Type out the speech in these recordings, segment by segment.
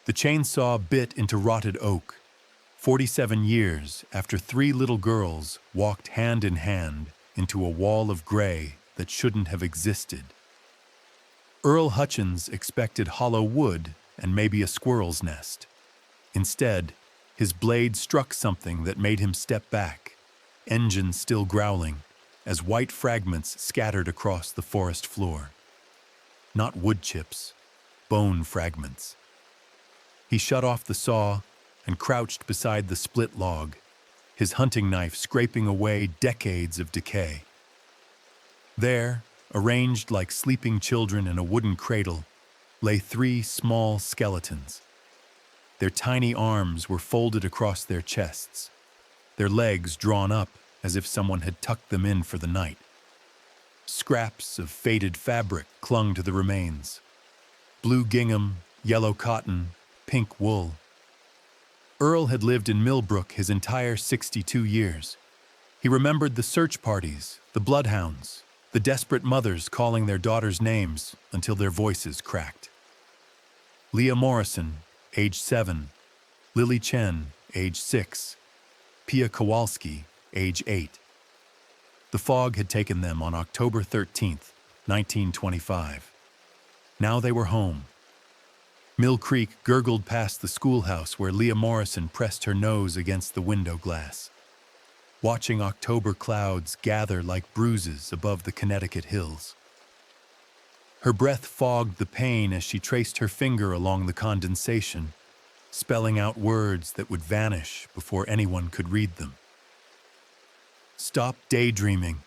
The chainsaw bit into rotted oak, 47 years after three little girls walked hand in hand into a wall of gray that shouldn't have existed. Earl Hutchins expected hollow wood and maybe a squirrel's nest. Instead, his blade struck something that made him step back, engine still growling, as white fragments scattered across the forest floor. Not wood chips, bone fragments. He shut off the saw and crouched beside the split log, his hunting knife scraping away decades of decay. There, arranged like sleeping children in a wooden cradle, lay three small skeletons. Their tiny arms were folded across their chests, their legs drawn up as if someone had tucked them in for the night. Scraps of faded fabric clung to the remains. Blue gingham, yellow cotton, pink wool. Earl had lived in Millbrook his entire 62 years. He remembered the search parties, the bloodhounds, the desperate mothers calling their daughters' names until their voices cracked. Lia Morrison, age 7, Lily Chen, age 6, Pia Kowalski, age 8. The fog had taken them on October 13th, 1925. Now they were home. Mill Creek gurgled past the schoolhouse where Lia Morrison pressed her nose against the window glass, watching October clouds gather like bruises above the Connecticut hills. Her breath fogged the pain as she traced her finger along the condensation, spelling out words that would vanish before anyone could read them. "Stop daydreaming,"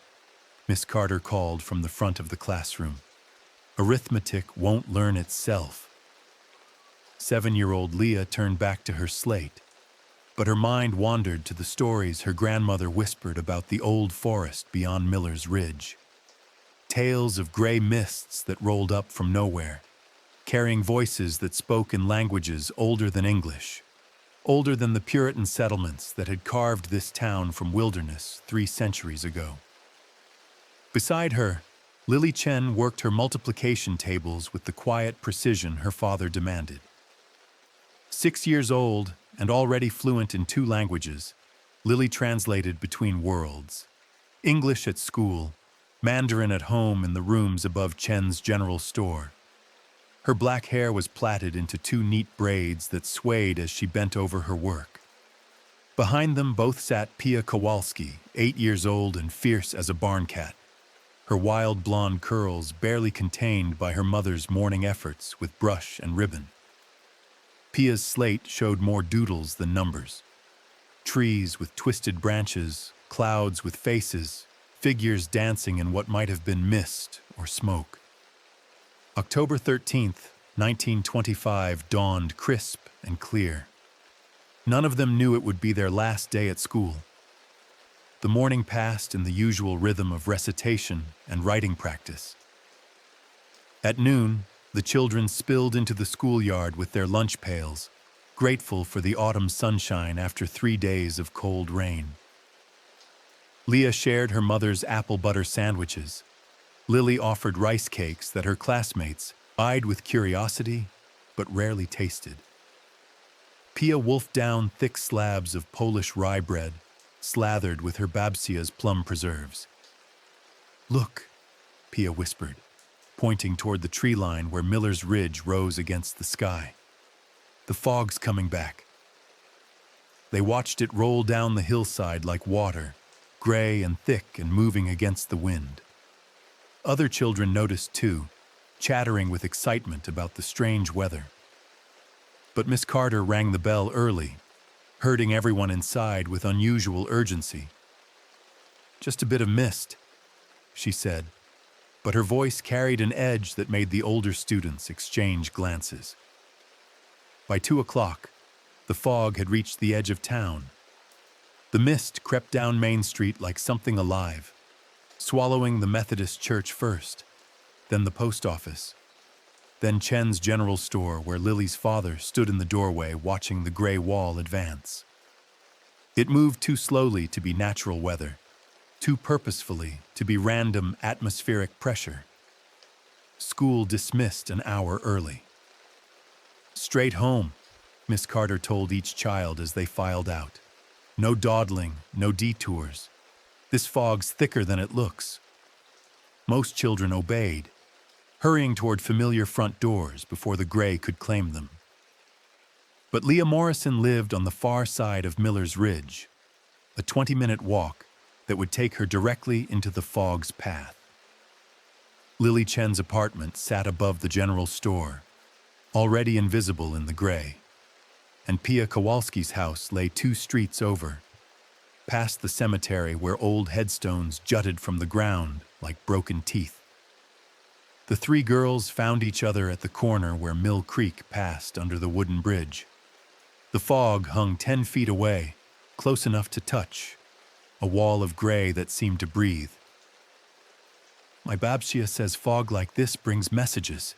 Miss Carter called from the front of the classroom. "Arithmetic won't learn itself." 7-year-old Lia turned back to her slate, but her mind wandered to the stories her grandmother whispered about the old forest beyond Miller's Ridge. Tales of gray mists that rolled up from nowhere, carrying voices that spoke in languages older than English, older than the Puritan settlements that had carved this town from wilderness 3 centuries ago. Beside her, Lily Chen worked her multiplication tables with the quiet precision her father demanded. 6 years old and already fluent in 2 languages, Lily translated between worlds. English at school, Mandarin at home in the rooms above Chen's general store. Her black hair was plaited into 2 neat braids that swayed as she bent over her work. Behind them both sat Pia Kowalski, 8 years old and fierce as a barn cat, her wild blonde curls barely contained by her mother's morning efforts with brush and ribbon. Pia's slate showed more doodles than numbers. Trees with twisted branches, clouds with faces, figures dancing in what might have been mist or smoke. October 13th, 1925 dawned crisp and clear. None of them knew it would be their last day at school. The morning passed in the usual rhythm of recitation and writing practice. At noon, the children spilled into the schoolyard with their lunch pails, grateful for the autumn sunshine after 3 days of cold rain. Lia shared her mother's apple butter sandwiches. Lily offered rice cakes that her classmates eyed with curiosity but rarely tasted. Pia wolfed down thick slabs of Polish rye bread, slathered with her Babcia's plum preserves. "Look," Pia whispered, pointing toward the tree line where Miller's Ridge rose against the sky. "The fog's coming back." They watched it roll down the hillside like water, gray and thick and moving against the wind. Other children noticed too, chattering with excitement about the strange weather. But Miss Carter rang the bell early, herding everyone inside with unusual urgency. "Just a bit of mist," she said, but her voice carried an edge that made the older students exchange glances. By 2 o'clock, the fog had reached the edge of town. The mist crept down Main Street like something alive, swallowing the Methodist church first, then the post office, then Chen's general store where Lily's father stood in the doorway watching the gray wall advance. It moved too slowly to be natural weather, too purposefully to be random atmospheric pressure. School dismissed an hour early. "Straight home," Miss Carter told each child as they filed out. "No dawdling, no detours. This fog's thicker than it looks." Most children obeyed, hurrying toward familiar front doors before the gray could claim them. But Lia Morrison lived on the far side of Miller's Ridge, a 20-minute walk that would take her directly into the fog's path. Lily Chen's apartment sat above the general store, already invisible in the gray, and Pia Kowalski's house lay 2 streets over, past the cemetery where old headstones jutted from the ground like broken teeth. The 3 girls found each other at the corner where Mill Creek passed under the wooden bridge. The fog hung 10 feet away, close enough to touch, a wall of gray that seemed to breathe. "My Babshia says fog like this brings messages,"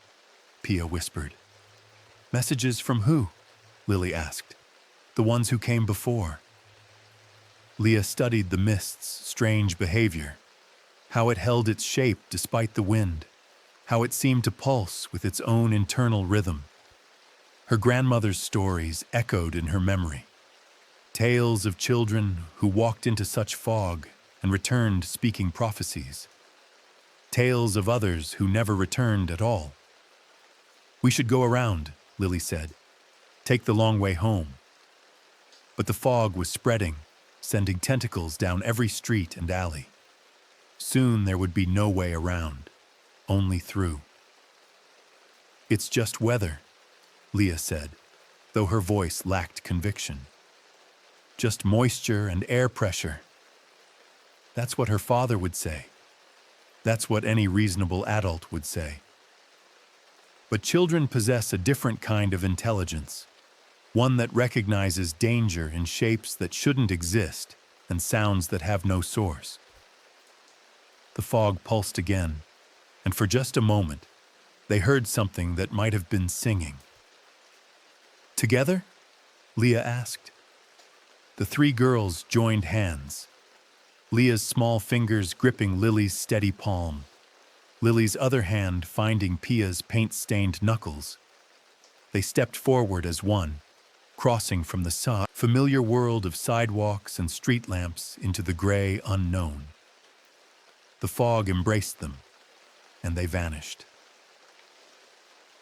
Pia whispered. "Messages from who?" Lily asked. "The ones who came before." Lia studied the mist's strange behavior, how it held its shape despite the wind, how it seemed to pulse with its own internal rhythm. Her grandmother's stories echoed in her memory. Tales of children who walked into such fog and returned speaking prophecies. Tales of others who never returned at all. "We should go around," Lily said. "Take the long way home." But the fog was spreading, sending tentacles down every street and alley. Soon there would be no way around, only through. "It's just weather," Lia said, though her voice lacked conviction. "Just moisture and air pressure." That's what her father would say. That's what any reasonable adult would say. But children possess a different kind of intelligence, one that recognizes danger in shapes that shouldn't exist and sounds that have no source. The fog pulsed again, and for just a moment, they heard something that might have been singing. "Together?" Lia asked. The 3 girls joined hands, Lia's small fingers gripping Lily's steady palm, Lily's other hand finding Pia's paint-stained knuckles. They stepped forward as one, crossing from the familiar world of sidewalks and street lamps into the gray unknown. The fog embraced them, and they vanished.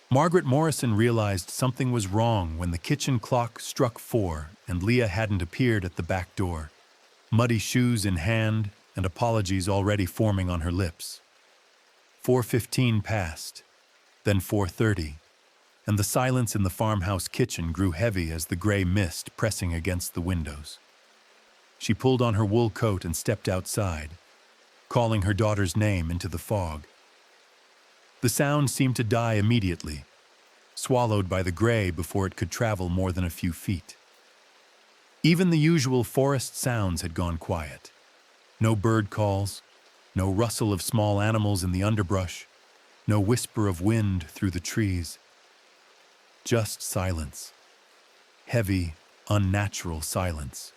Margaret Morrison realized something was wrong when the kitchen clock struck 4 and Lia hadn't appeared at the back door, muddy shoes in hand and apologies already forming on her lips. 4:15 passed, then 4:30, and the silence in the farmhouse kitchen grew heavy as the gray mist pressing against the windows. She pulled on her wool coat and stepped outside, calling her daughter's name into the fog. The sound seemed to die immediately, swallowed by the gray before it could travel more than a few feet. Even the usual forest sounds had gone quiet. No bird calls, no rustle of small animals in the underbrush, no whisper of wind through the trees. Just silence. Heavy, unnatural silence.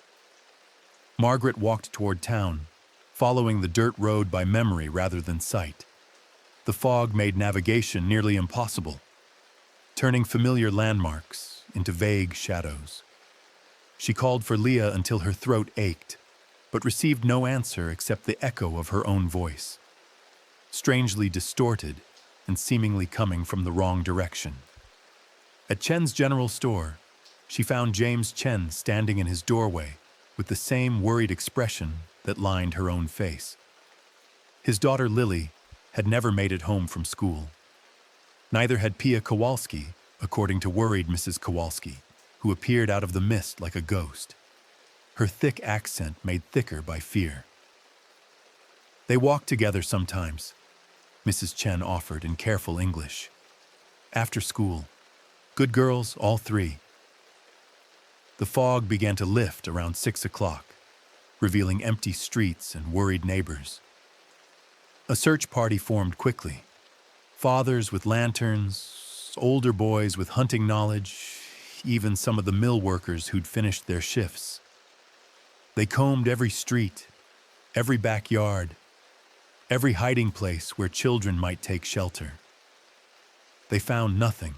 Margaret walked toward town, following the dirt road by memory rather than sight. The fog made navigation nearly impossible, turning familiar landmarks into vague shadows. She called for Lia until her throat ached, but received no answer except the echo of her own voice, strangely distorted and seemingly coming from the wrong direction. At Chen's general store, she found James Chen standing in his doorway with the same worried expression that lined her own face. His daughter Lily had never made it home from school. Neither had Pia Kowalski, according to worried Mrs. Kowalski, who appeared out of the mist like a ghost, her thick accent made thicker by fear. "They walk together sometimes," Mrs. Chen offered in careful English. "After school. Good girls, all 3. The fog began to lift around 6 o'clock, revealing empty streets and worried neighbors. A search party formed quickly. Fathers with lanterns, older boys with hunting knowledge, even some of the mill workers who'd finished their shifts. They combed every street, every backyard, every hiding place where children might take shelter. They found nothing.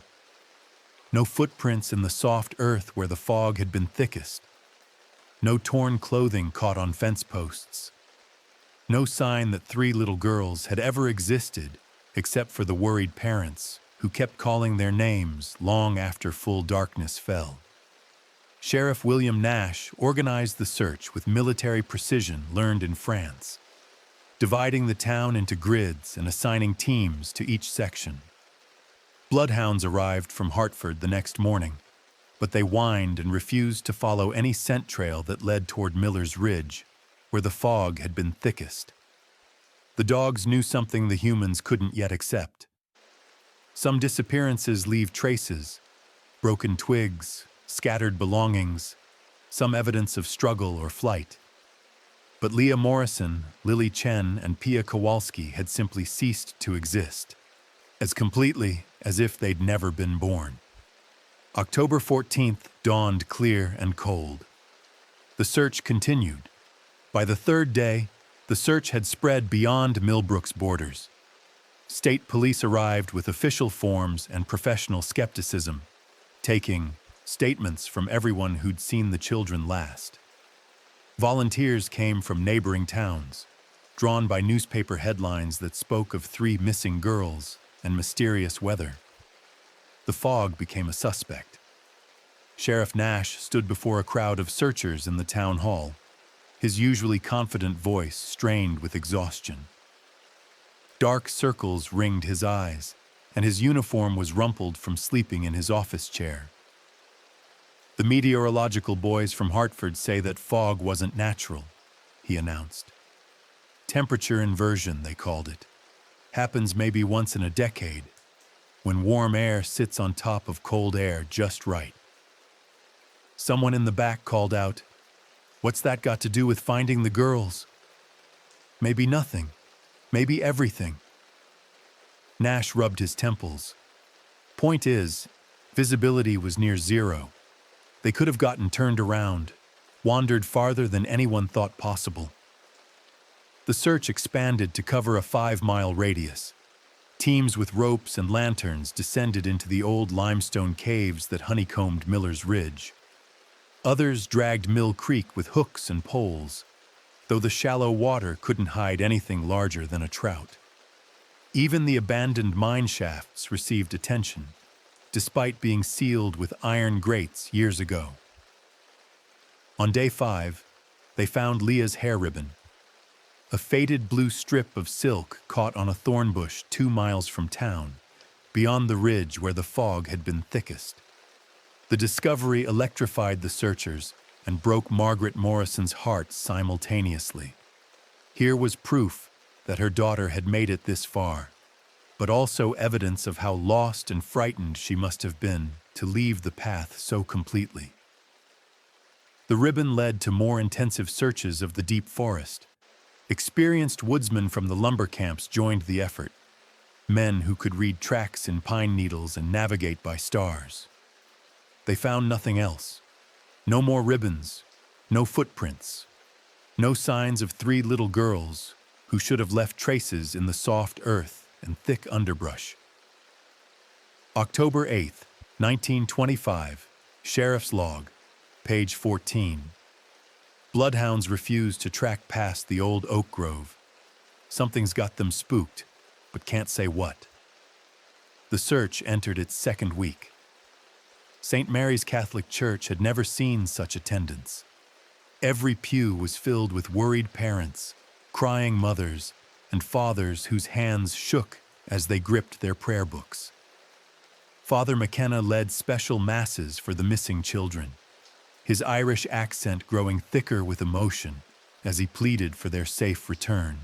No footprints in the soft earth where the fog had been thickest. No torn clothing caught on fence posts. No sign that three little girls had ever existed except for the worried parents who kept calling their names long after full darkness fell. Sheriff William Nash organized the search with military precision learned in France, dividing the town into grids and assigning teams to each section. Bloodhounds arrived from Hartford the next morning, but they whined and refused to follow any scent trail that led toward Miller's Ridge, where the fog had been thickest. The dogs knew something the humans couldn't yet accept. Some disappearances leave traces, broken twigs, scattered belongings, some evidence of struggle or flight. But Lia Morrison, Lily Chen, and Pia Kowalski had simply ceased to exist, as completely as if they'd never been born. October 14th dawned clear and cold. The search continued. By the third day, the search had spread beyond Millbrook's borders. State police arrived with official forms and professional skepticism, taking statements from everyone who'd seen the children last. Volunteers came from neighboring towns, drawn by newspaper headlines that spoke of 3 missing girls and mysterious weather. The fog became a suspect. Sheriff Nash stood before a crowd of searchers in the town hall, his usually confident voice strained with exhaustion. Dark circles ringed his eyes, and his uniform was rumpled from sleeping in his office chair. "The meteorological boys from Hartford say that fog wasn't natural," he announced. "Temperature inversion, they called it. Happens maybe once in a decade, when warm air sits on top of cold air just right." Someone in the back called out, "What's that got to do with finding the girls?" "Maybe nothing. Maybe everything." Nash rubbed his temples. "Point is, visibility was near zero. They could have gotten turned around, wandered farther than anyone thought possible." The search expanded to cover a 5-mile radius. Teams with ropes and lanterns descended into the old limestone caves that honeycombed Miller's Ridge. Others dragged Mill Creek with hooks and poles, though the shallow water couldn't hide anything larger than a trout. Even the abandoned mine shafts received attention, despite being sealed with iron grates years ago. On day 5, they found Lia's hair ribbon, a faded blue strip of silk caught on a thorn bush 2 miles from town, beyond the ridge where the fog had been thickest. The discovery electrified the searchers and broke Margaret Morrison's heart simultaneously. Here was proof that her daughter had made it this far, but also evidence of how lost and frightened she must have been to leave the path so completely. The ribbon led to more intensive searches of the deep forest. Experienced woodsmen from the lumber camps joined the effort, men who could read tracks in pine needles and navigate by stars. They found nothing else. No more ribbons, no footprints, no signs of 3 little girls who should have left traces in the soft earth and thick underbrush. October 8th, 1925, Sheriff's Log, page 14. Bloodhounds refuse to track past the old oak grove. Something's got them spooked, but can't say what. The search entered its 2nd week. St. Mary's Catholic Church had never seen such attendance. Every pew was filled with worried parents, crying mothers, and fathers whose hands shook as they gripped their prayer books. Father McKenna led special masses for the missing children, his Irish accent growing thicker with emotion as he pleaded for their safe return.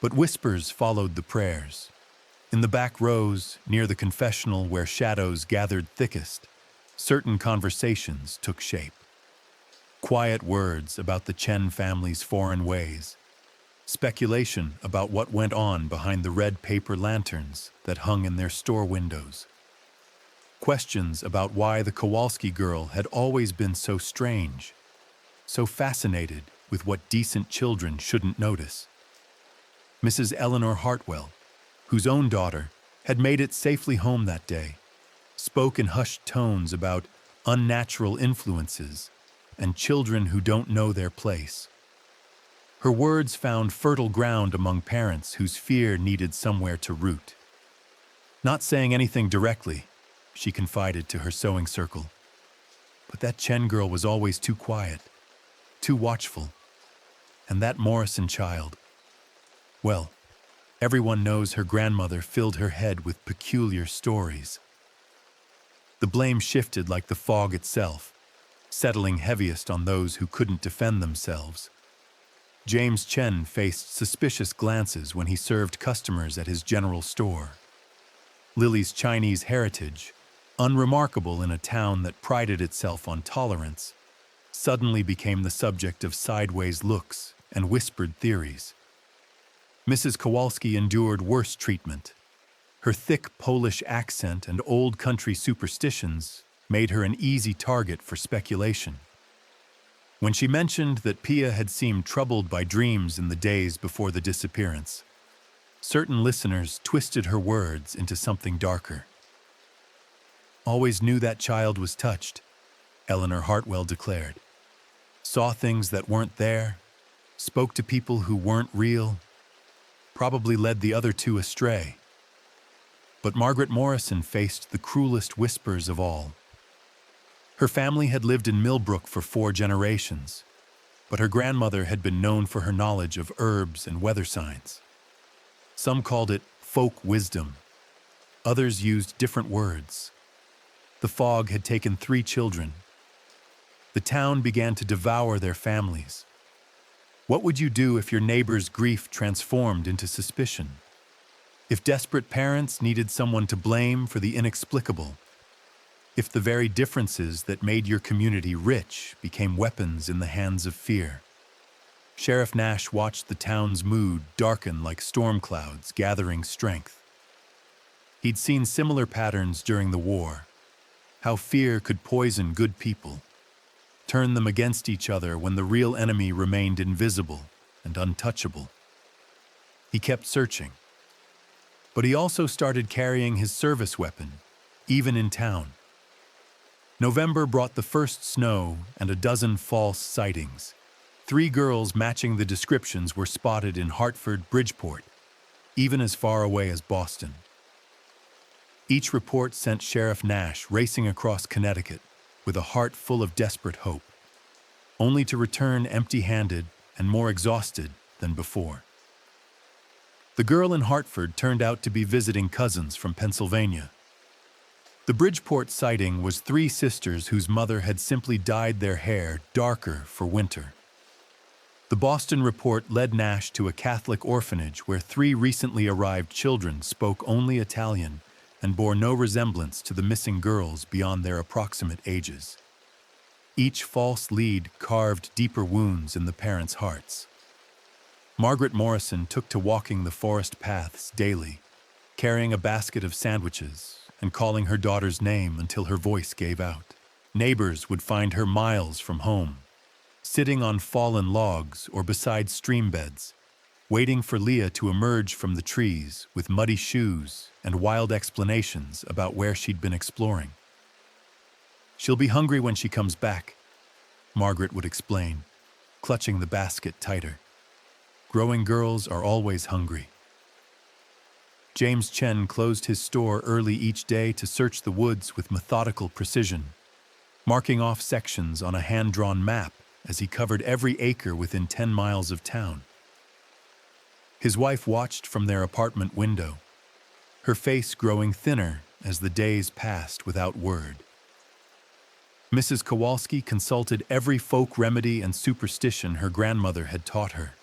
But whispers followed the prayers. In the back rows, near the confessional where shadows gathered thickest, certain conversations took shape. Quiet words about the Chen family's foreign ways, speculation about what went on behind the red paper lanterns that hung in their store windows. Questions about why the Kowalski girl had always been so strange, so fascinated with what decent children shouldn't notice. Mrs. Eleanor Hartwell, whose own daughter had made it safely home that day, spoke in hushed tones about unnatural influences and children who don't know their place. Her words found fertile ground among parents whose fear needed somewhere to root. Not saying anything directly, she confided to her sewing circle, but that Chen girl was always too quiet, too watchful. And that Morrison child, well, everyone knows her grandmother filled her head with peculiar stories. The blame shifted like the fog itself, settling heaviest on those who couldn't defend themselves. James Chen faced suspicious glances when he served customers at his general store. Lily's Chinese heritage, unremarkable in a town that prided itself on tolerance, suddenly became the subject of sideways looks and whispered theories. Mrs. Kowalski endured worse treatment. Her thick Polish accent and old country superstitions made her an easy target for speculation. When she mentioned that Pia had seemed troubled by dreams in the days before the disappearance, certain listeners twisted her words into something darker. Always knew that child was touched, Eleanor Hartwell declared. Saw things that weren't there, spoke to people who weren't real, probably led the other two astray. But Margaret Morrison faced the cruelest whispers of all. Her family had lived in Millbrook for 4 generations, but her grandmother had been known for her knowledge of herbs and weather signs. Some called it folk wisdom. Others used different words. The fog had taken 3 children. The town began to devour their families. What would you do if your neighbor's grief transformed into suspicion? If desperate parents needed someone to blame for the inexplicable? If the very differences that made your community rich became weapons in the hands of fear? Sheriff Nash watched the town's mood darken like storm clouds gathering strength. He'd seen similar patterns during the war, how fear could poison good people, turn them against each other when the real enemy remained invisible and untouchable. He kept searching, but he also started carrying his service weapon, even in town. November brought the first snow and a dozen false sightings. 3 girls matching the descriptions were spotted in Hartford, Bridgeport, even as far away as Boston. Each report sent Sheriff Nash racing across Connecticut with a heart full of desperate hope, only to return empty-handed and more exhausted than before. The girl in Hartford turned out to be visiting cousins from Pennsylvania. The Bridgeport sighting was 3 sisters whose mother had simply dyed their hair darker for winter. The Boston report led Nash to a Catholic orphanage where 3 recently arrived children spoke only Italian and bore no resemblance to the missing girls beyond their approximate ages. Each false lead carved deeper wounds in the parents' hearts. Margaret Morrison took to walking the forest paths daily, carrying a basket of sandwiches and calling her daughter's name until her voice gave out. Neighbors would find her miles from home, sitting on fallen logs or beside stream beds, waiting for Lia to emerge from the trees with muddy shoes and wild explanations about where she'd been exploring. She'll be hungry when she comes back, Margaret would explain, clutching the basket tighter. Growing girls are always hungry. James Chen closed his store early each day to search the woods with methodical precision, marking off sections on a hand-drawn map as he covered every acre within 10 miles of town. His wife watched from their apartment window, her face growing thinner as the days passed without word. Mrs. Kowalski consulted every folk remedy and superstition her grandmother had taught her.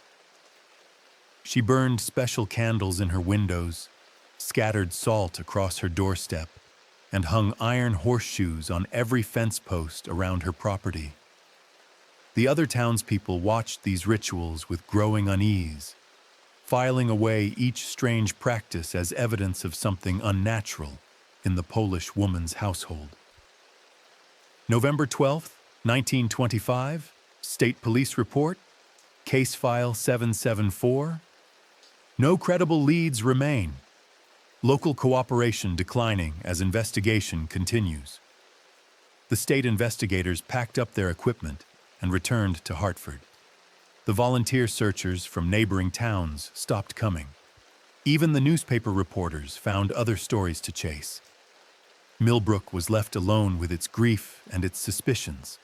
She burned special candles in her windows, scattered salt across her doorstep, and hung iron horseshoes on every fence post around her property. The other townspeople watched these rituals with growing unease, filing away each strange practice as evidence of something unnatural in the Polish woman's household. November 12, 1925, State Police Report, Case File 774. No credible leads remain. Local cooperation declining as investigation continues. The state investigators packed up their equipment and returned to Hartford. The volunteer searchers from neighboring towns stopped coming. Even the newspaper reporters found other stories to chase. Millbrook was left alone with its grief and its suspicions.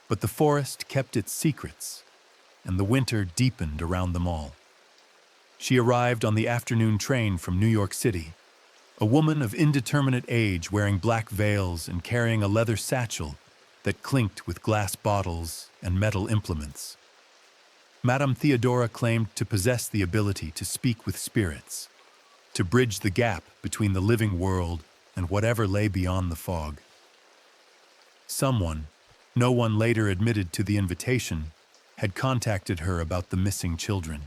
But the forest kept its secrets, and the winter deepened around them all. She arrived on the afternoon train from New York City, a woman of indeterminate age wearing black veils and carrying a leather satchel that clinked with glass bottles and metal implements. Madame Theodora claimed to possess the ability to speak with spirits, to bridge the gap between the living world and whatever lay beyond the fog. Someone, no one later admitted to the invitation, had contacted her about the missing children.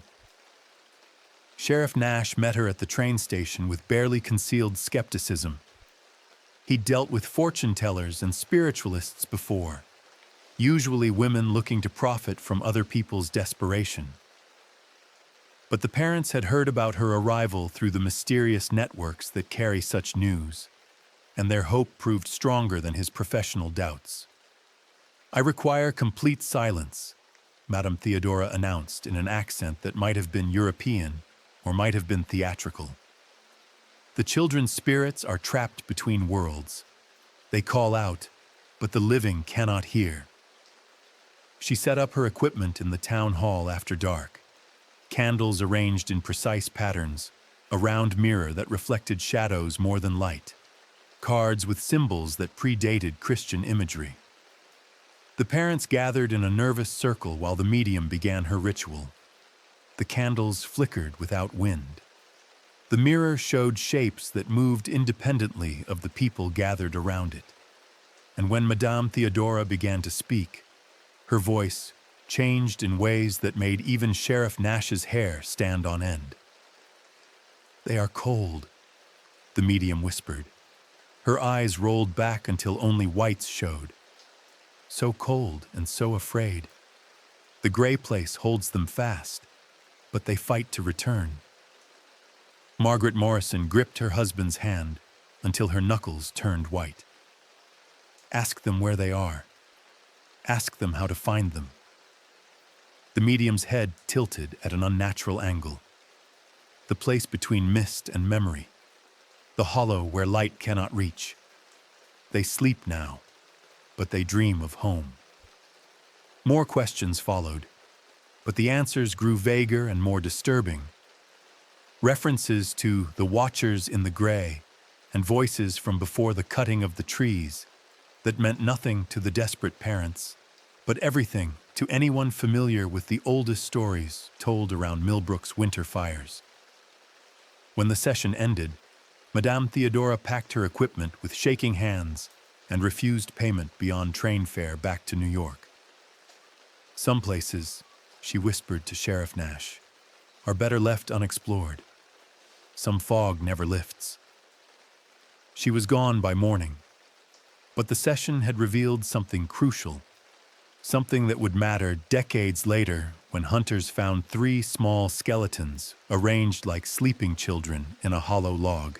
Sheriff Nash met her at the train station with barely concealed skepticism. He'd dealt with fortune tellers and spiritualists before, usually women looking to profit from other people's desperation. But the parents had heard about her arrival through the mysterious networks that carry such news, and their hope proved stronger than his professional doubts. "I require complete silence," Madame Theodora announced in an accent that might have been European or might have been theatrical. "The children's spirits are trapped between worlds. They call out, but the living cannot hear." She set up her equipment in the town hall after dark. Candles arranged in precise patterns, a round mirror that reflected shadows more than light, cards with symbols that predated Christian imagery. The parents gathered in a nervous circle while the medium began her ritual. The candles flickered without wind. The mirror showed shapes that moved independently of the people gathered around it. And when Madame Theodora began to speak, her voice changed in ways that made even Sheriff Nash's hair stand on end. "They are cold," the medium whispered. Her eyes rolled back until only whites showed. "So cold and so afraid. The gray place holds them fast, but they fight to return." Margaret Morrison gripped her husband's hand until her knuckles turned white. "Ask them where they are. Ask them how to find them." The medium's head tilted at an unnatural angle. The place between mist and memory. The hollow where light cannot reach. They sleep now, but they dream of home. More questions followed, but the answers grew vaguer and more disturbing. References to the watchers in the gray and voices from before the cutting of the trees that meant nothing to the desperate parents, but everything to anyone familiar with the oldest stories told around Millbrook's winter fires. When the session ended, Madame Theodora packed her equipment with shaking hands and refused payment beyond train fare back to New York. "Some places," she whispered to Sheriff Nash, "are better left unexplored. Some fog never lifts." She was gone by morning, but the session had revealed something crucial, something that would matter decades later when hunters found 3 small skeletons arranged like sleeping children in a hollow log.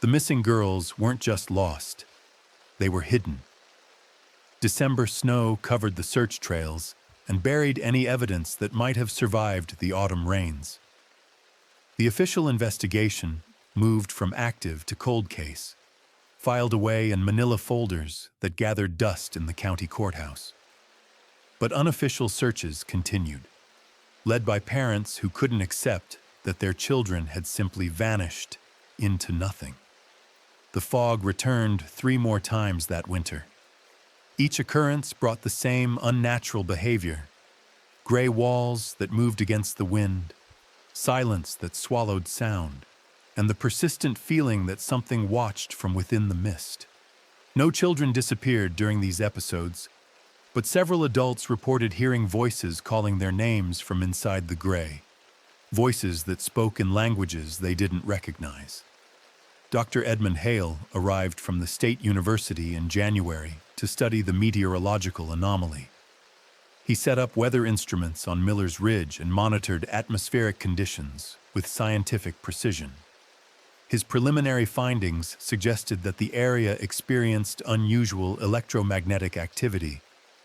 The missing girls weren't just lost, they were hidden. December snow covered the search trails and buried any evidence that might have survived the autumn rains. The official investigation moved from active to cold case, filed away in manila folders that gathered dust in the county courthouse. But unofficial searches continued, led by parents who couldn't accept that their children had simply vanished into nothing. The fog returned 3 more times that winter. Each occurrence brought the same unnatural behavior: gray walls that moved against the wind, silence that swallowed sound, and the persistent feeling that something watched from within the mist. No children disappeared during these episodes, but several adults reported hearing voices calling their names from inside the gray, voices that spoke in languages they didn't recognize. Dr. Edmund Hale arrived from the State University in January to study the meteorological anomaly. He set up weather instruments on Miller's Ridge and monitored atmospheric conditions with scientific precision. His preliminary findings suggested that the area experienced unusual electromagnetic activity,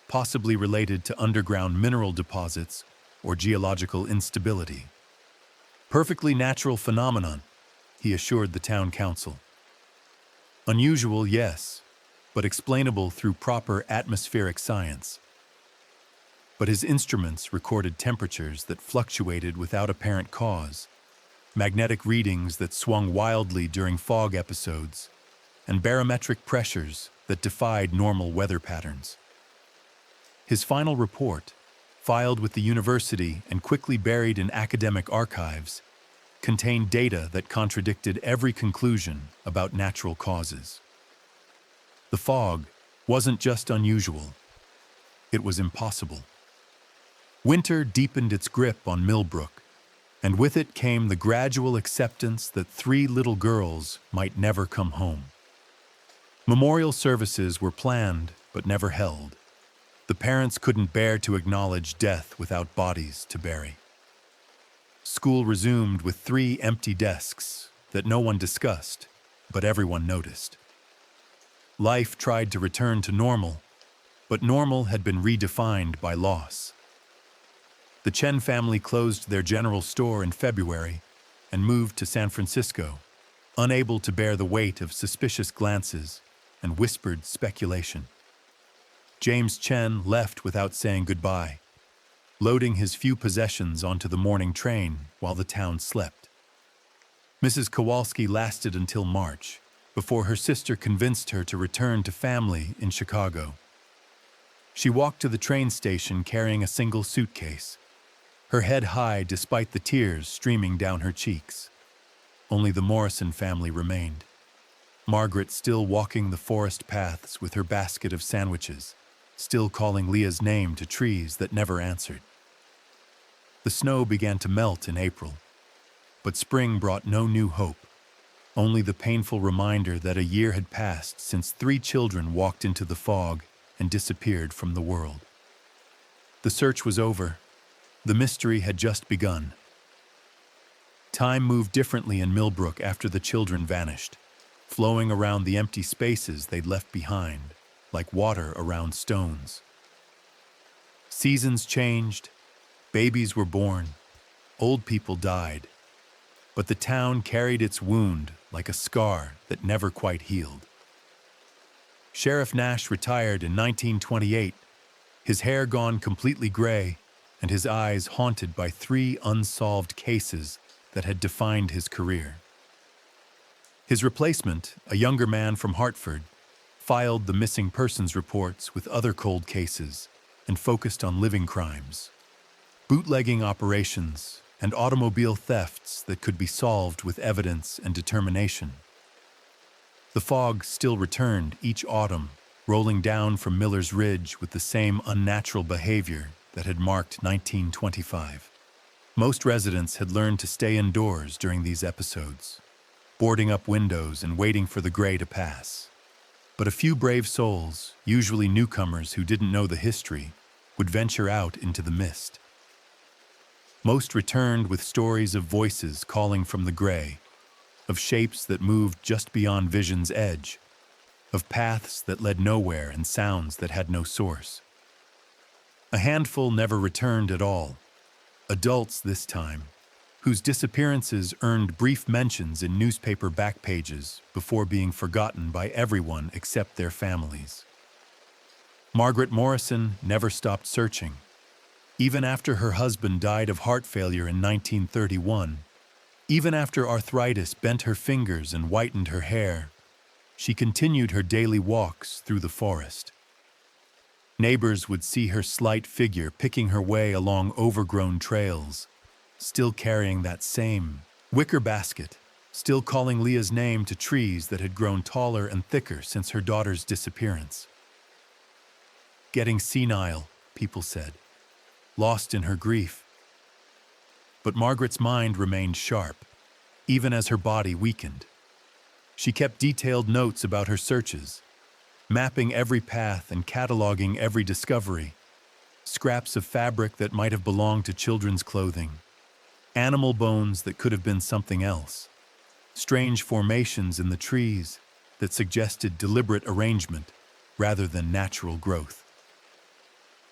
possibly related to underground mineral deposits or geological instability. Perfectly natural phenomenon, he assured the town council. Unusual, yes, but explainable through proper atmospheric science. But his instruments recorded temperatures that fluctuated without apparent cause, magnetic readings that swung wildly during fog episodes, and barometric pressures that defied normal weather patterns. His final report, filed with the university and quickly buried in academic archives, contained data that contradicted every conclusion about natural causes. The fog wasn't just unusual, it was impossible. Winter deepened its grip on Millbrook, and with it came the gradual acceptance that 3 little girls might never come home. Memorial services were planned but never held. The parents couldn't bear to acknowledge death without bodies to bury. School resumed with 3 empty desks that no one discussed, but everyone noticed. Life tried to return to normal, but normal had been redefined by loss. The Chen family closed their general store in February and moved to San Francisco, unable to bear the weight of suspicious glances and whispered speculation. James Chen left without saying goodbye, loading his few possessions onto the morning train while the town slept. Mrs. Kowalski lasted until March, before her sister convinced her to return to family in Chicago. She walked to the train station carrying a single suitcase, her head high despite the tears streaming down her cheeks. Only the Morrison family remained. Margaret still walking the forest paths with her basket of sandwiches, still calling Lia's name to trees that never answered. The snow began to melt in April, but spring brought no new hope, only the painful reminder that a year had passed since 3 children walked into the fog and disappeared from the world. The search was over. The mystery had just begun. Time moved differently in Millbrook after the children vanished, flowing around the empty spaces they'd left behind, like water around stones. Seasons changed, babies were born, old people died, but the town carried its wound like a scar that never quite healed. Sheriff Nash retired in 1928, his hair gone completely gray, and his eyes haunted by 3 unsolved cases that had defined his career. His replacement, a younger man from Hartford, filed the missing persons reports with other cold cases and focused on living crimes, bootlegging operations, and automobile thefts that could be solved with evidence and determination. The fog still returned each autumn, rolling down from Miller's Ridge with the same unnatural behavior that had marked 1925. Most residents had learned to stay indoors during these episodes, boarding up windows and waiting for the gray to pass. But a few brave souls, usually newcomers who didn't know the history, would venture out into the mist. Most returned with stories of voices calling from the gray, of shapes that moved just beyond vision's edge, of paths that led nowhere and sounds that had no source. A handful never returned at all, adults this time, whose disappearances earned brief mentions in newspaper back pages before being forgotten by everyone except their families. Margaret Morrison never stopped searching. Even after her husband died of heart failure in 1931, even after arthritis bent her fingers and whitened her hair, she continued her daily walks through the forest. Neighbors would see her slight figure picking her way along overgrown trails, still carrying that same wicker basket, still calling Lia's name to trees that had grown taller and thicker since her daughter's disappearance. Getting senile, people said, lost in her grief. But Margaret's mind remained sharp, even as her body weakened. She kept detailed notes about her searches, mapping every path and cataloging every discovery, scraps of fabric that might have belonged to children's clothing, animal bones that could have been something else. strange formations in the trees that suggested deliberate arrangement rather than natural growth.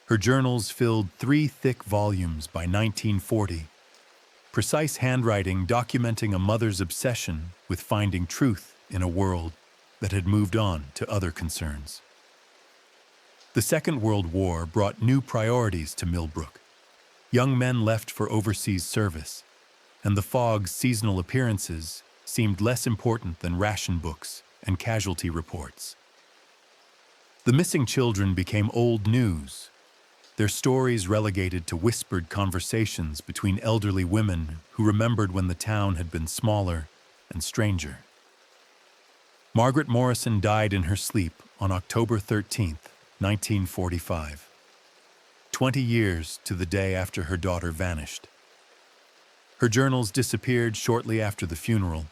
Her journals filled 3 thick volumes by 1940, precise handwriting documenting a mother's obsession with finding truth in a world that had moved on to other concerns. The Second World War brought new priorities to Millbrook. Young men left for overseas service, and the fog's seasonal appearances seemed less important than ration books and casualty reports. The missing children became old news, their stories relegated to whispered conversations between elderly women who remembered when the town had been smaller and stranger. Margaret Morrison died in her sleep on October 13, 1945, 20 years to the day after her daughter vanished. Her journals disappeared shortly after the funeral,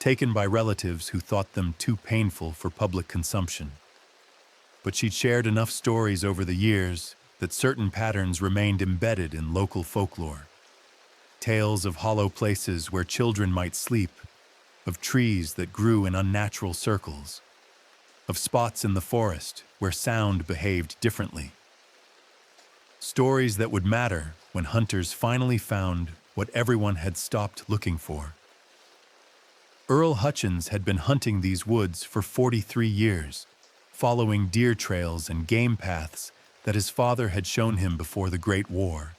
taken by relatives who thought them too painful for public consumption. But she'd shared enough stories over the years that certain patterns remained embedded in local folklore. Tales of hollow places where children might sleep, of trees that grew in unnatural circles, of spots in the forest where sound behaved differently. Stories that would matter when hunters finally found what everyone had stopped looking for. Earl Hutchins had been hunting these woods for 43 years, following deer trails and game paths that his father had shown him before the Great War.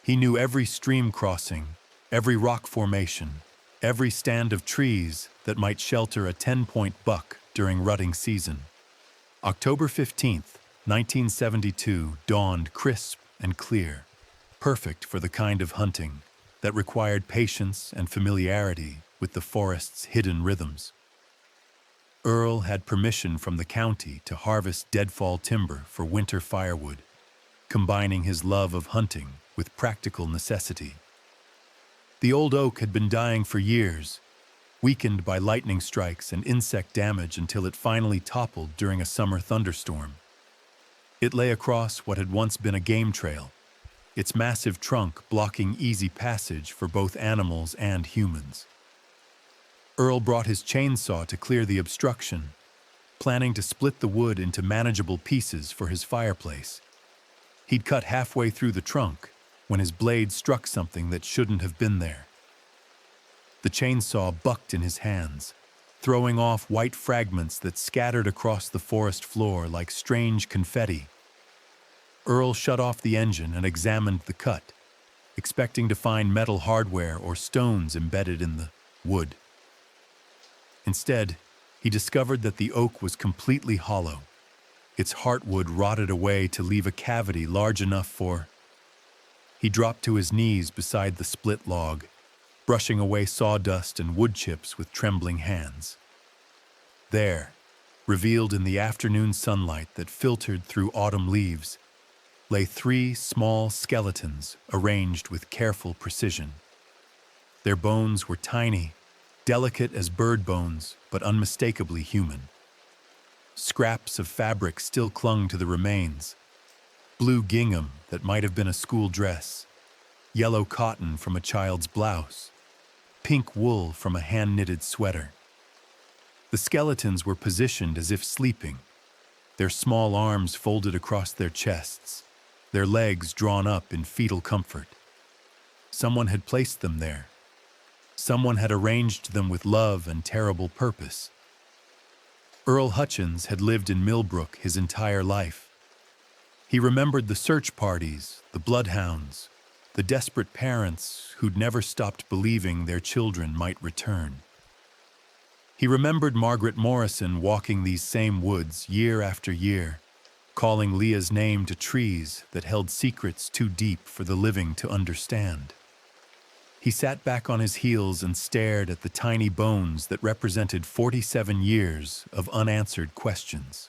He knew every stream crossing, every rock formation, every stand of trees that might shelter a 10-point buck during rutting season. October 15th, 1972 dawned crisp and clear, perfect for the kind of hunting that required patience and familiarity with the forest's hidden rhythms. Earl had permission from the county to harvest deadfall timber for winter firewood, combining his love of hunting with practical necessity. The old oak had been dying for years, weakened by lightning strikes and insect damage until it finally toppled during a summer thunderstorm. It lay across what had once been a game trail, its massive trunk blocking easy passage for both animals and humans. Earl brought his chainsaw to clear the obstruction, planning to split the wood into manageable pieces for his fireplace. He'd cut halfway through the trunk when his blade struck something that shouldn't have been there. The chainsaw bucked in his hands, throwing off white fragments that scattered across the forest floor like strange confetti. Earl shut off the engine and examined the cut, expecting to find metal hardware or stones embedded in the wood. Instead, he discovered that the oak was completely hollow, its heartwood rotted away to leave a cavity large enough for... He dropped to his knees beside the split log, brushing away sawdust and wood chips with trembling hands. There, revealed in the afternoon sunlight that filtered through autumn leaves, lay 3 small skeletons arranged with careful precision. Their bones were tiny, delicate as bird bones, but unmistakably human. Scraps of fabric still clung to the remains. Blue gingham that might have been a school dress, yellow cotton from a child's blouse, pink wool from a hand-knitted sweater. The skeletons were positioned as if sleeping, their small arms folded across their chests, their legs drawn up in fetal comfort. Someone had placed them there. Someone had arranged them with love and terrible purpose. Earl Hutchins had lived in Millbrook his entire life. He remembered the search parties, the bloodhounds, the desperate parents who'd never stopped believing their children might return. He remembered Margaret Morrison walking these same woods year after year, calling Lia's name to trees that held secrets too deep for the living to understand. He sat back on his heels and stared at the tiny bones that represented 47 years of unanswered questions.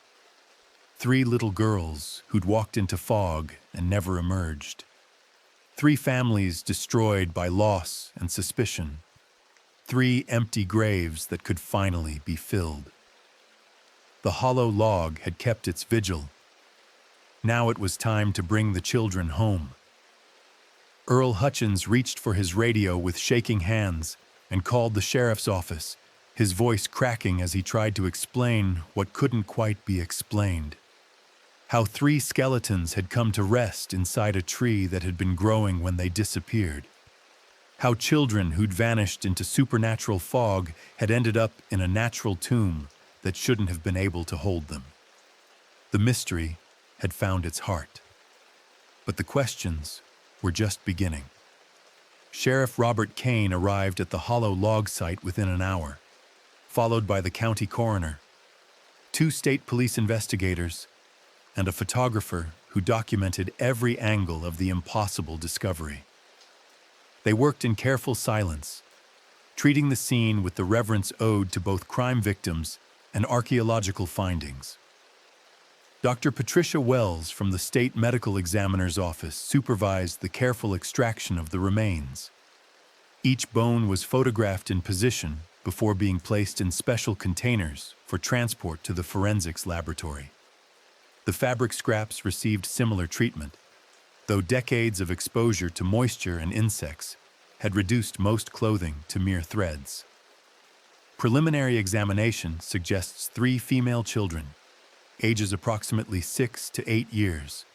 3 little girls who'd walked into fog and never emerged. 3 families destroyed by loss and suspicion. 3 empty graves that could finally be filled. The hollow log had kept its vigil. Now it was time to bring the children home. Earl Hutchins reached for his radio with shaking hands, and called the sheriff's office, his voice cracking as he tried to explain what couldn't quite be explained. How 3 skeletons had come to rest inside a tree that had been growing when they disappeared. How children who'd vanished into supernatural fog had ended up in a natural tomb that shouldn't have been able to hold them. The mystery had found its heart. But the questions were just beginning. Sheriff Robert Kane arrived at the hollow log site within an hour, followed by the county coroner, 2 state police investigators, and a photographer who documented every angle of the impossible discovery. They worked in careful silence, treating the scene with the reverence owed to both crime victims and archaeological findings. Dr. Patricia Wells from the State Medical Examiner's Office supervised the careful extraction of the remains. Each bone was photographed in position before being placed in special containers for transport to the forensics laboratory. The fabric scraps received similar treatment, though decades of exposure to moisture and insects had reduced most clothing to mere threads. Preliminary examination suggests 3 female children, ages approximately 6 to 8 years,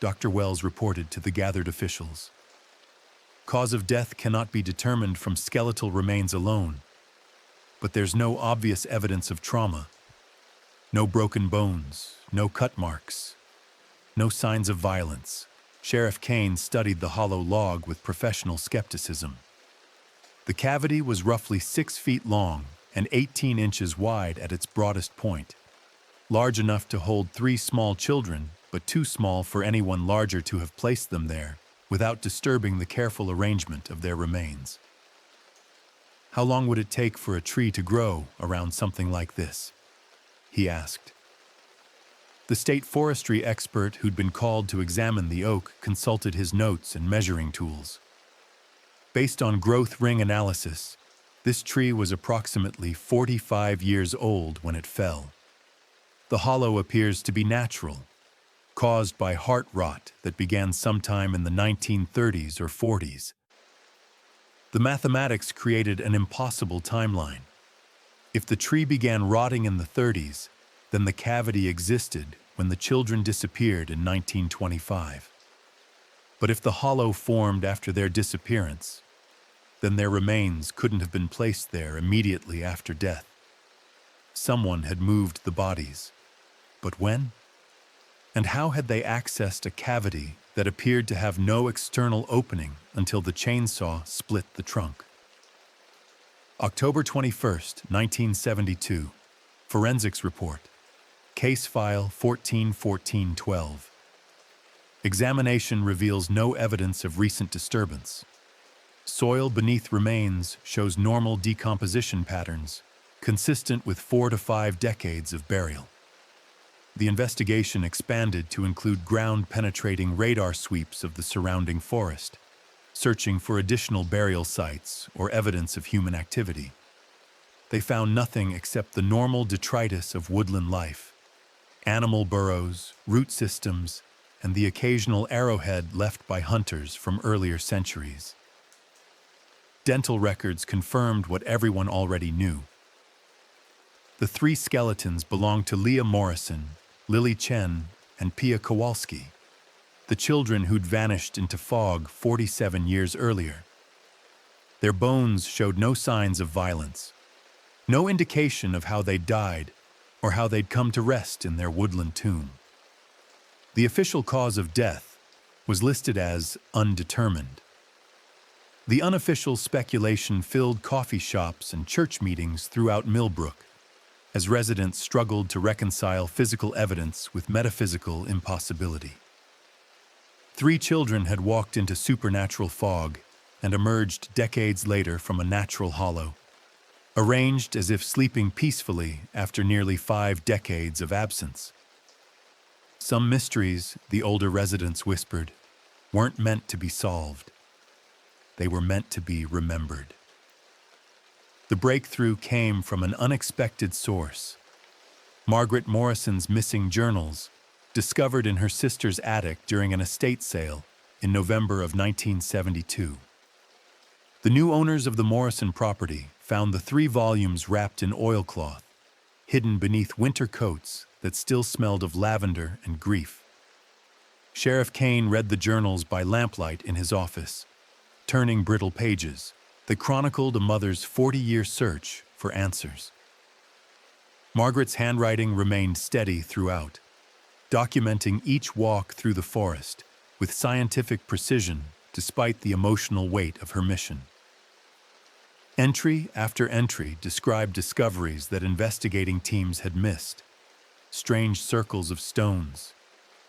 Dr. Wells reported to the gathered officials. Cause of death cannot be determined from skeletal remains alone, but there's no obvious evidence of trauma. No broken bones, no cut marks, no signs of violence. Sheriff Kane studied the hollow log with professional skepticism. The cavity was roughly 6 feet long and 18 inches wide at its broadest point, large enough to hold 3 small children, but too small for anyone larger to have placed them there without disturbing the careful arrangement of their remains. How long would it take for a tree to grow around something like this? He asked. The state forestry expert who'd been called to examine the oak consulted his notes and measuring tools. Based on growth ring analysis, this tree was approximately 45 years old when it fell. The hollow appears to be natural, caused by heart rot that began sometime in the 1930s or 40s. The mathematics created an impossible timeline. If the tree began rotting in the 30s, then the cavity existed when the children disappeared in 1925. But if the hollow formed after their disappearance, then their remains couldn't have been placed there immediately after death. Someone had moved the bodies. But when? And how had they accessed a cavity that appeared to have no external opening until the chainsaw split the trunk? October 21st, 1972. Forensics report. Case file 141412. Examination reveals no evidence of recent disturbance. Soil beneath remains shows normal decomposition patterns, consistent with 4 to 5 decades of burial. The investigation expanded to include ground-penetrating radar sweeps of the surrounding forest, searching for additional burial sites or evidence of human activity. They found nothing except the normal detritus of woodland life, animal burrows, root systems, and the occasional arrowhead left by hunters from earlier centuries. Dental records confirmed what everyone already knew. The 3 skeletons belonged to Lia Morrison, Lily Chen, and Pia Kowalski, the children who'd vanished into fog 47 years earlier. Their bones showed no signs of violence, no indication of how they'd died or how they'd come to rest in their woodland tomb. The official cause of death was listed as undetermined. The unofficial speculation filled coffee shops and church meetings throughout Millbrook, as residents struggled to reconcile physical evidence with metaphysical impossibility. 3 children had walked into supernatural fog and emerged decades later from a natural hollow, arranged as if sleeping peacefully after nearly 5 decades of absence. Some mysteries, the older residents whispered, weren't meant to be solved. They were meant to be remembered. The breakthrough came from an unexpected source. Margaret Morrison's missing journals, discovered in her sister's attic during an estate sale in November of 1972. The new owners of the Morrison property found the 3 volumes wrapped in oilcloth, hidden beneath winter coats that still smelled of lavender and grief. Sheriff Kane read the journals by lamplight in his office, turning brittle pages that chronicled a mother's 40-year search for answers. Margaret's handwriting remained steady throughout, documenting each walk through the forest with scientific precision despite the emotional weight of her mission. Entry after entry described discoveries that investigating teams had missed: strange circles of stones,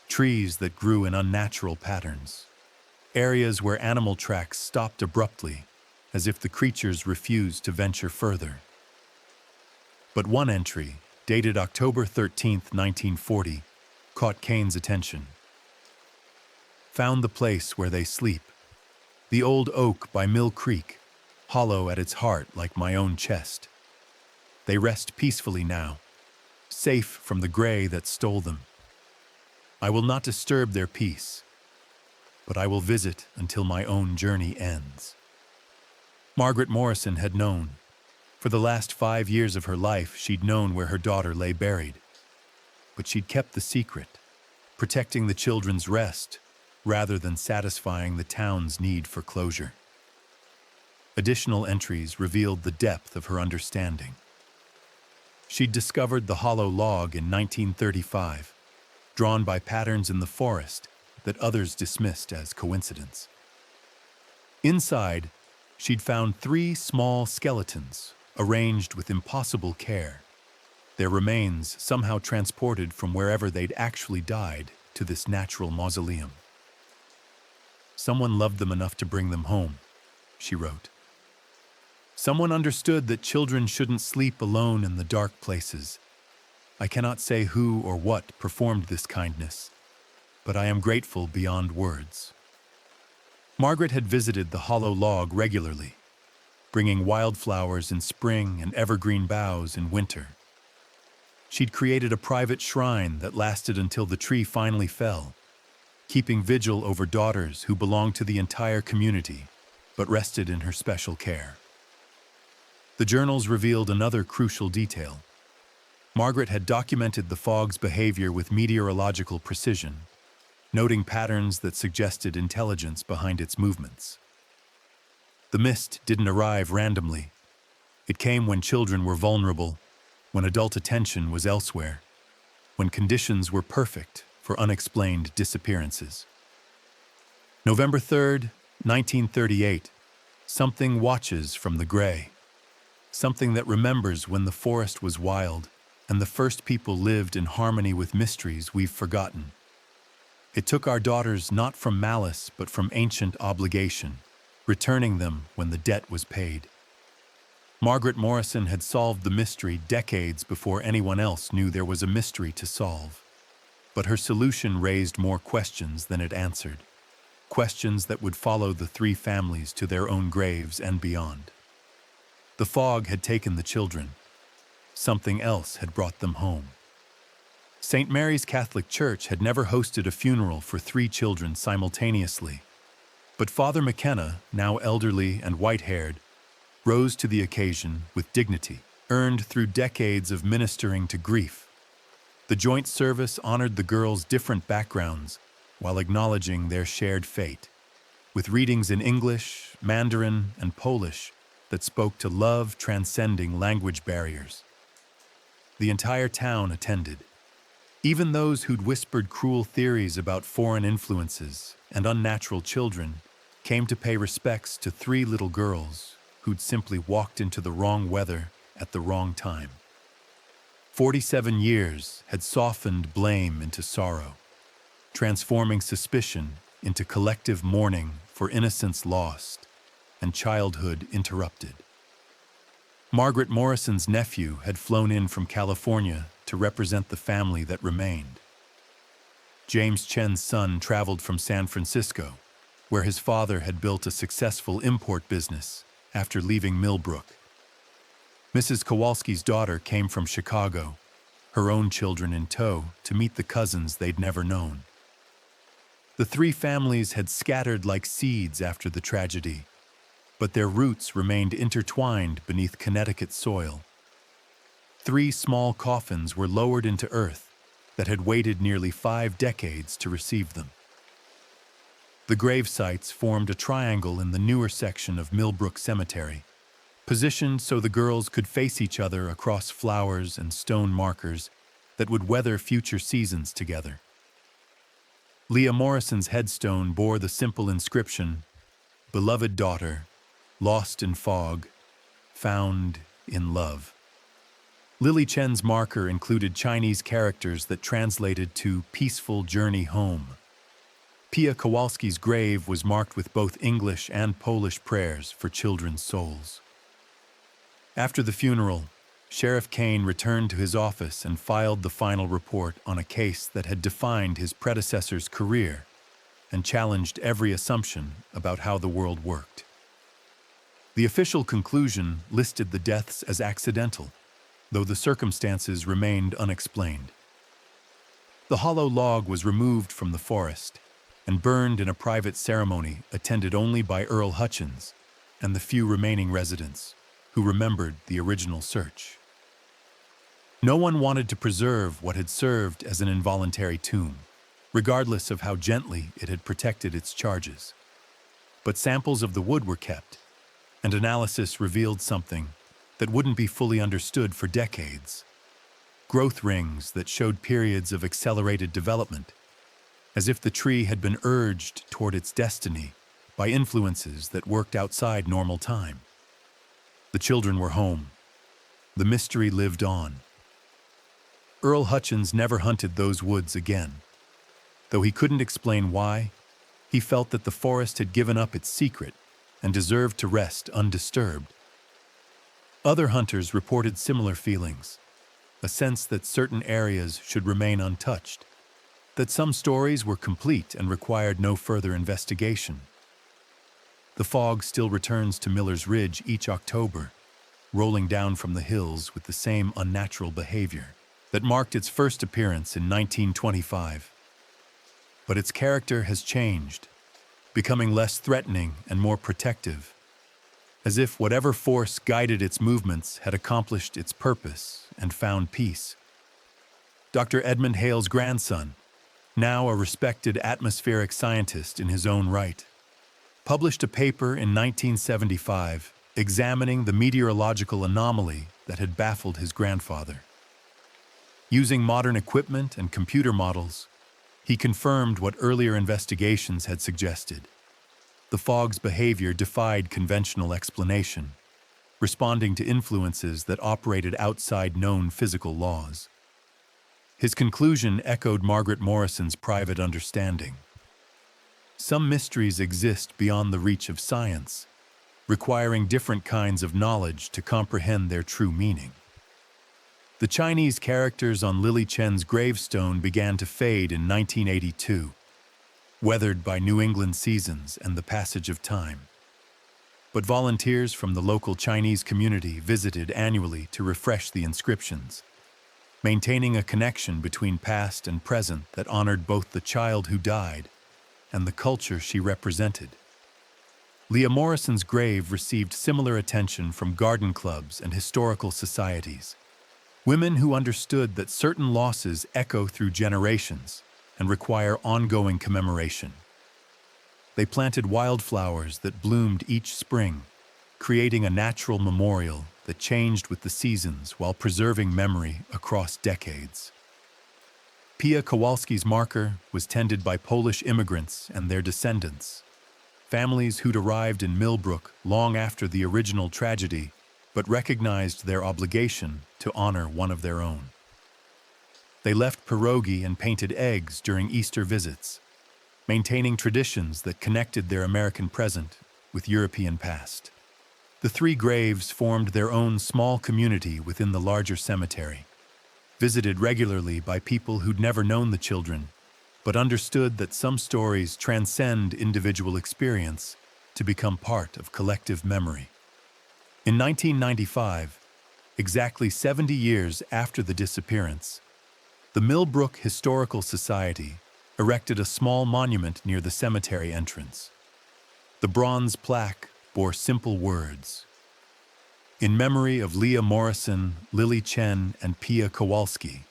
trees that grew in unnatural patterns, areas where animal tracks stopped abruptly, as if the creatures refused to venture further. But one entry, dated October 13, 1940, caught Kane's attention. Found the place where they sleep, the old oak by Mill Creek, hollow at its heart like my own chest. They rest peacefully now, safe from the gray that stole them. I will not disturb their peace, but I will visit until my own journey ends. Margaret Morrison had known. For the last 5 years of her life, she'd known where her daughter lay buried. But she'd kept the secret, protecting the children's rest rather than satisfying the town's need for closure. Additional entries revealed the depth of her understanding. She'd discovered the hollow log in 1935, drawn by patterns in the forest that others dismissed as coincidence. Inside, she'd found 3 small skeletons, arranged with impossible care, their remains somehow transported from wherever they'd actually died to this natural mausoleum. Someone loved them enough to bring them home, she wrote. Someone understood that children shouldn't sleep alone in the dark places. I cannot say who or what performed this kindness, but I am grateful beyond words. Margaret had visited the hollow log regularly, bringing wildflowers in spring and evergreen boughs in winter. She'd created a private shrine that lasted until the tree finally fell, keeping vigil over daughters who belonged to the entire community, but rested in her special care. The journals revealed another crucial detail. Margaret had documented the fog's behavior with meteorological precision, noting patterns that suggested intelligence behind its movements. The mist didn't arrive randomly. It came when children were vulnerable, when adult attention was elsewhere, when conditions were perfect for unexplained disappearances. November 3rd, 1938, something watches from the gray. Something that remembers when the forest was wild and the first people lived in harmony with mysteries we've forgotten. It took our daughters not from malice but from ancient obligation, returning them when the debt was paid. Margaret Morrison had solved the mystery decades before anyone else knew there was a mystery to solve. But her solution raised more questions than it answered, questions that would follow the 3 families to their own graves and beyond. The fog had taken the children. Something else had brought them home. St. Mary's Catholic Church had never hosted a funeral for 3 children simultaneously. But Father McKenna, now elderly and white-haired, rose to the occasion with dignity, earned through decades of ministering to grief. The joint service honored the girls' different backgrounds while acknowledging their shared fate, with readings in English, Mandarin, and Polish that spoke to love transcending language barriers. The entire town attended. Even those who'd whispered cruel theories about foreign influences and unnatural children came to pay respects to 3 little girls who'd simply walked into the wrong weather at the wrong time. 47 years had softened blame into sorrow, transforming suspicion into collective mourning for innocence lost and childhood interrupted. Margaret Morrison's nephew had flown in from California to represent the family that remained. James Chen's son traveled from San Francisco, where his father had built a successful import business after leaving Millbrook. Mrs. Kowalski's daughter came from Chicago, her own children in tow, to meet the cousins they'd never known. The 3 families had scattered like seeds after the tragedy, but their roots remained intertwined beneath Connecticut soil. 3 small coffins were lowered into earth that had waited nearly 5 decades to receive them. The grave sites formed a triangle in the newer section of Millbrook Cemetery, positioned so the girls could face each other across flowers and stone markers that would weather future seasons together. Lia Morrison's headstone bore the simple inscription, "Beloved daughter, lost in fog, found in love." Chen's marker included Chinese characters that translated to "peaceful journey home." Pia Kowalski's grave was marked with both English and Polish prayers for children's souls. After the funeral, Sheriff Kane returned to his office and filed the final report on a case that had defined his predecessor's career and challenged every assumption about how the world worked. The official conclusion listed the deaths as accidental, though the circumstances remained unexplained. The hollow log was removed from the forest and burned in a private ceremony attended only by Earl Hutchins and the few remaining residents who remembered the original search. No one wanted to preserve what had served as an involuntary tomb, regardless of how gently it had protected its charges. But samples of the wood were kept, and analysis revealed something that wouldn't be fully understood for decades. Growth rings that showed periods of accelerated development, as if the tree had been urged toward its destiny by influences that worked outside normal time. The children were home. The mystery lived on. Earl Hutchins never hunted those woods again. Though he couldn't explain why, he felt that the forest had given up its secret and deserved to rest undisturbed. Other hunters reported similar feelings, a sense that certain areas should remain untouched, that some stories were complete and required no further investigation. The fog still returns to Miller's Ridge each October, rolling down from the hills with the same unnatural behavior that marked its first appearance in 1925. But its character has changed, becoming less threatening and more protective, as if whatever force guided its movements had accomplished its purpose and found peace. Dr. Edmund Hale's grandson, now a respected atmospheric scientist in his own right, published a paper in 1975 examining the meteorological anomaly that had baffled his grandfather. Using modern equipment and computer models, he confirmed what earlier investigations had suggested. The fog's behavior defied conventional explanation, responding to influences that operated outside known physical laws. His conclusion echoed Margaret Morrison's private understanding. Some mysteries exist beyond the reach of science, requiring different kinds of knowledge to comprehend their true meaning. The Chinese characters on Chen's gravestone began to fade in 1982, weathered by New England seasons and the passage of time. But volunteers from the local Chinese community visited annually to refresh the inscriptions, maintaining a connection between past and present that honored both the child who died and the culture she represented. Lia Morrison's grave received similar attention from garden clubs and historical societies, women who understood that certain losses echo through generations and require ongoing commemoration. They planted wildflowers that bloomed each spring, creating a natural memorial that changed with the seasons while preserving memory across decades. Pia Kowalski's marker was tended by Polish immigrants and their descendants, families who'd arrived in Millbrook long after the original tragedy, but recognized their obligation to honor one of their own. They left pierogi and painted eggs during Easter visits, maintaining traditions that connected their American present with European past. The 3 graves formed their own small community within the larger cemetery, visited regularly by people who'd never known the children, but understood that some stories transcend individual experience to become part of collective memory. In 1995, exactly 70 years after the disappearance, the Millbrook Historical Society erected a small monument near the cemetery entrance. The bronze plaque bore simple words. In memory of Lia Morrison, Chen, and Pia Kowalski,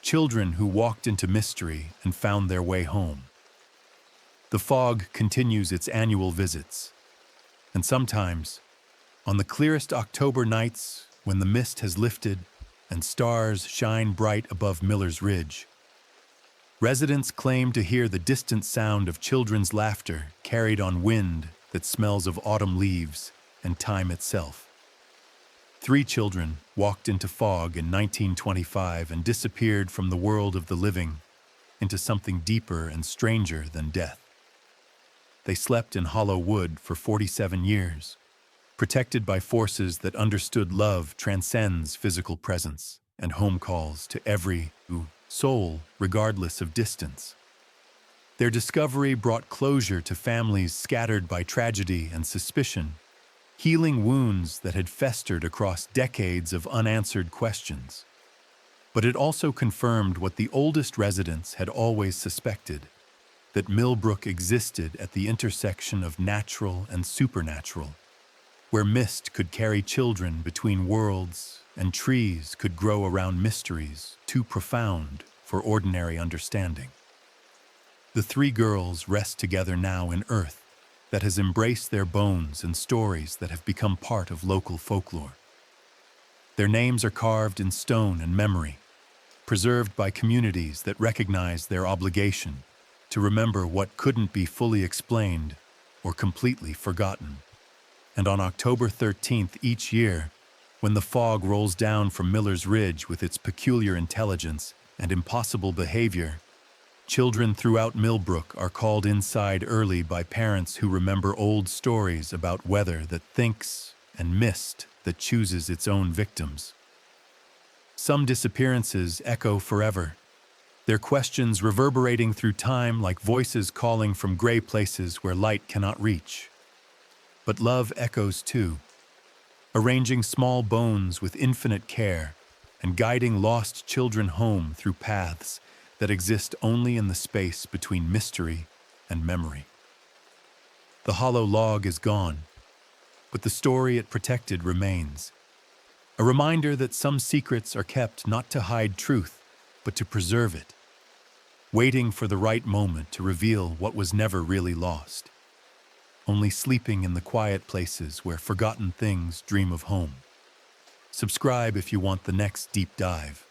children who walked into mystery and found their way home. The fog continues its annual visits, and sometimes, on the clearest October nights when the mist has lifted and stars shine bright above Miller's Ridge, residents claim to hear the distant sound of children's laughter carried on wind that smells of autumn leaves and time itself. 3 children walked into fog in 1925 and disappeared from the world of the living into something deeper and stranger than death. They slept in hollow wood for 47 years, protected by forces that understood love transcends physical presence and home calls to every soul, regardless of distance. Their discovery brought closure to families scattered by tragedy and suspicion, healing wounds that had festered across decades of unanswered questions. But it also confirmed what the oldest residents had always suspected, that Millbrook existed at the intersection of natural and supernatural, where mist could carry children between worlds and trees could grow around mysteries too profound for ordinary understanding. The 3 girls rest together now in earth that has embraced their bones and stories that have become part of local folklore. Their names are carved in stone and memory, preserved by communities that recognize their obligation to remember what couldn't be fully explained or completely forgotten. And on October 13th each year, when the fog rolls down from Miller's Ridge with its peculiar intelligence and impossible behavior, children throughout Millbrook are called inside early by parents who remember old stories about weather that thinks and mist that chooses its own victims. Some disappearances echo forever, their questions reverberating through time like voices calling from gray places where light cannot reach. But love echoes too, arranging small bones with infinite care and guiding lost children home through paths that exist only in the space between mystery and memory. The hollow log is gone, but the story it protected remains. A reminder that some secrets are kept not to hide truth, but to preserve it, waiting for the right moment to reveal what was never really lost, only sleeping in the quiet places where forgotten things dream of home. Subscribe if you want the next deep dive.